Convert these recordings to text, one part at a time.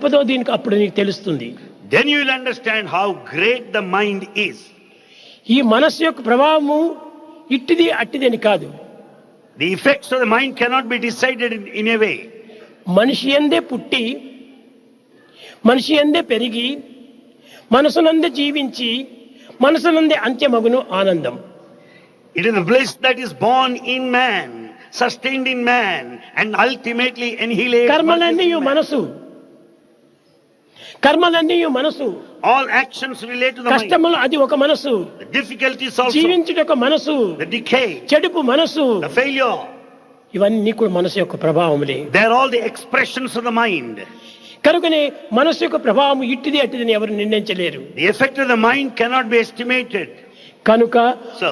గొప్పదో దీనికి అప్పుడు నీకు తెలుస్తుంది. Then you will understand how great the mind is. ఈ మనస్సు యొక్క ప్రభావము ఇట్టిది అట్టిది అని కాదు. The effects of the mind cannot be decided in a way. మనిషి యందే పుట్టి, మనిషి యందే పెరిగి, మనసునందే జీవించి, మనసునందే అంత్యమగును ఆనందం. It is the bliss that is born in man, sustained in man, and ultimately annihilated. కర్మలన్నీ మనసు, కర్మలన్నీ మనసు. All actions relate to the mind. కష్టములు అది ఒక మనసు, The difficulties also, జీవించుట ఒక మనసు, the decay, చెడుపు మనసు. the failure. ఇవన్నీ కూడా మనసు యొక్క ప్రభావములే. They are all the expressions of the mind. కనుకనే మనసు యొక్క ప్రభావం ఇట్టిది అట్టిదని ఎవరు నిర్ణయించలేరు. The effect of the mind cannot be estimated. కనుక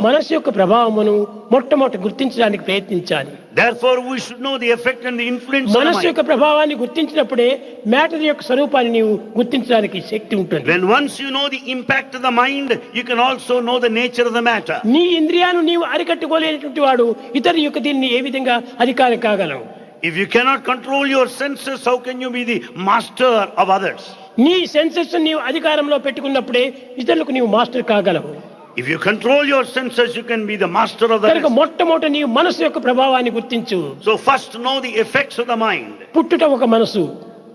మనసు యొక్క ప్రభావమును మొట్టమొదట గుర్తించడానికి ప్రయత్నించాలి. Therefore we should know the effect and the influence of the మనసు mind. యొక్క ప్రభావాన్ని గుర్తించినప్పుడే మ్యాటర్ యొక్క స్వరూపాన్ని నీవు గుర్తించడానికి శక్తి ఉంటుంది. When once you know the impact of the mind, you can also know the nature of the matter. నీ ఇంద్రియాలను నీవు అరికట్టుకోలేనటువంటి వాడు ఇతరుల యొక్క దీన్ని ఏ విధంగా అధికారి కాగలవు? If you cannot control your senses, how can you be the master of others? నీ సెన్సెస్ నీవు అధికారంలో పెట్టుకున్నప్పుడే ఇతరులకు నీవు master కాగలవు. If you control your senses, you can be the master of the కనుక rest. మొట్టమొదట నీవు మనసు యొక్క ప్రభావాన్ని గుర్తించు. So first know the effects of the mind. పుట్టుట ఒక మనసు,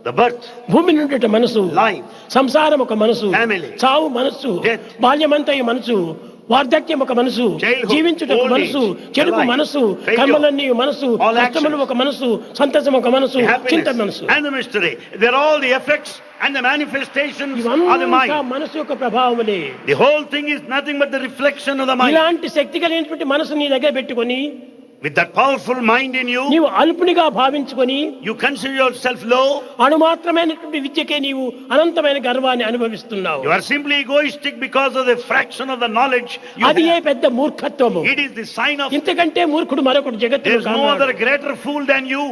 The birth, భూమి నుండి మనసు, life, సంసారం ఒక మనసు, family, చావు మనసు, death, బాల్యమంతా ఈ మనసు, వార్ధక్యం ఒక మనసు, childhood, జీవించుట ఒక old మనసు, age, చెడుపు life, మనసు, failure, కర్మలన్నీ మనసు, all కష్టములు actions, ఒక మనసు, సంతోషం ఒక మనసు, happiness, చింత మనసు. and the mystery. They're all the effects and the manifestations of the ఇవంతా mind. మనసు యొక్క ప్రభావములే. The whole thing is nothing but the reflection of the mind. ఇలాంటి శక్తి కలిగినటువంటి మనసు నీ దగ్గర పెట్టుకొని With that powerful mind in you, నీవు అల్పునిగా భావించుకొని you consider yourself low. అణుమాత్రమైనటువంటి విద్యకే నీవు అనంతమైన గర్వాన్ని అనుభవిస్తున్నావు. You are simply egoistic because of the fraction of the knowledge you అది ఏ have. పెద్ద మూర్ఖత్వము. It is the sign of ఇంతకంటే మూర్ఖుడు మరొకడు జగత్తులో there is no కాదు. other greater fool than you.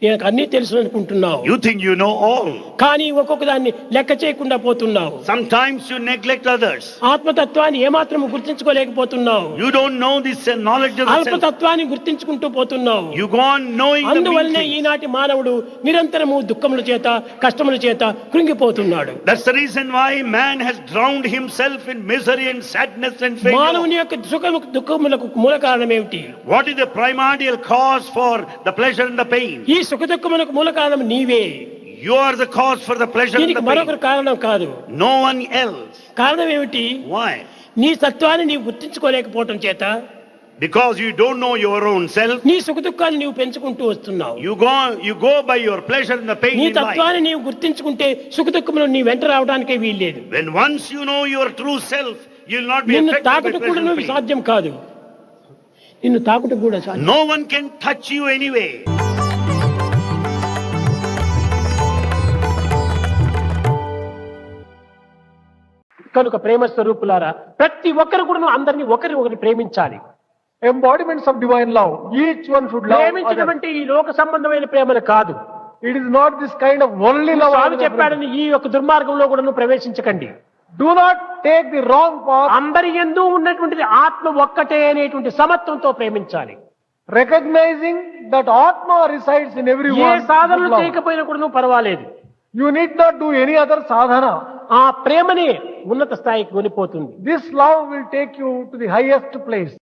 నేను అన్నీ తెలుసు అనుకుంటున్నావు, You think you know all. కానీ ఒక్కొక్క దాన్ని లెక్క చేయకుండా పోతున్నావు. Sometimes you neglect others. ఆత్మతత్వాన్ని ఏమాత్రం గుర్తించుకోలేకపోతున్నావు. You don't know this knowledge of the self. అల్పతత్వాన్ని గుర్తించుకుంటూ పోతున్నావు. You go on knowing the అందువల్లనే meaning. ఈనాటి మానవుడు నిరంతరము దుఃఖముల చేత కష్టముల చేత కృంగిపోతున్నాడు. That's the reason why man has drowned himself in misery and sadness and failure. మానవుని యొక్క సుఖము దుఃఖములకు మూల కారణం ఏమిటి? What is the primordial cause for the pleasure and the pain? ఈ సుఖ దుఃఖములకు మూల కారణం నీవే. You are the cause for the pleasure and దీనికి the మరొకరు pain. కారణం కాదు. No one else. కారణం ఏమిటి? Why? నీ సత్వాన్ని నీవు గుర్తించుకోలేకపోవటం చేత Because you don't know your own self. నీ సుఖ దుఃఖాన్ని నీవు పెంచుకుంటూ వస్తున్నావు. You go by your pleasure and the pain నీ in life. తత్వాన్ని నీవు గుర్తించుకుంటే సుఖ దుఃఖములు నీ వెంట రావడానికే వీల్లేదు. When once you know your true self, you will not be నిన్ను affected by తాకుట కూడా pleasure and నువ్వు pain. సాధ్యం కాదు. నిన్ను తాకుట కూడా సాధ్యం. No one can touch you anyway. కనుక ప్రేమ స్వరూపులారా, ప్రతి ఒక్కరు కూడా అందరినీ ఒకరిని ప్రేమించాలి. Embodiments of divine love. Each one should love ప్రేమించడం others. అంటే ఈ లోక సంబంధమైన ప్రేమను కాదు. It is not this kind of worldly love. స్వామి చెప్పాడని ఈ యొక్క దుర్మార్గంలో కూడా నువ్వు ప్రవేశించకండి. Do not take the wrong path. అందరి యందు ఉన్నటువంటిది ఆత్మ ఒక్కటే అనేటువంటి సమత్వంతో ప్రేమించాలి. Recognizing that Atma resides in A everyone. సాధనలు should love. చేయకపోయినా కూడా నువ్వు పర్వాలేదు. You need not do any other sadhana. ఆ ప్రేమనే ఉన్నత స్థాయికి కొనిపోతుంది. This love will take you to the highest place.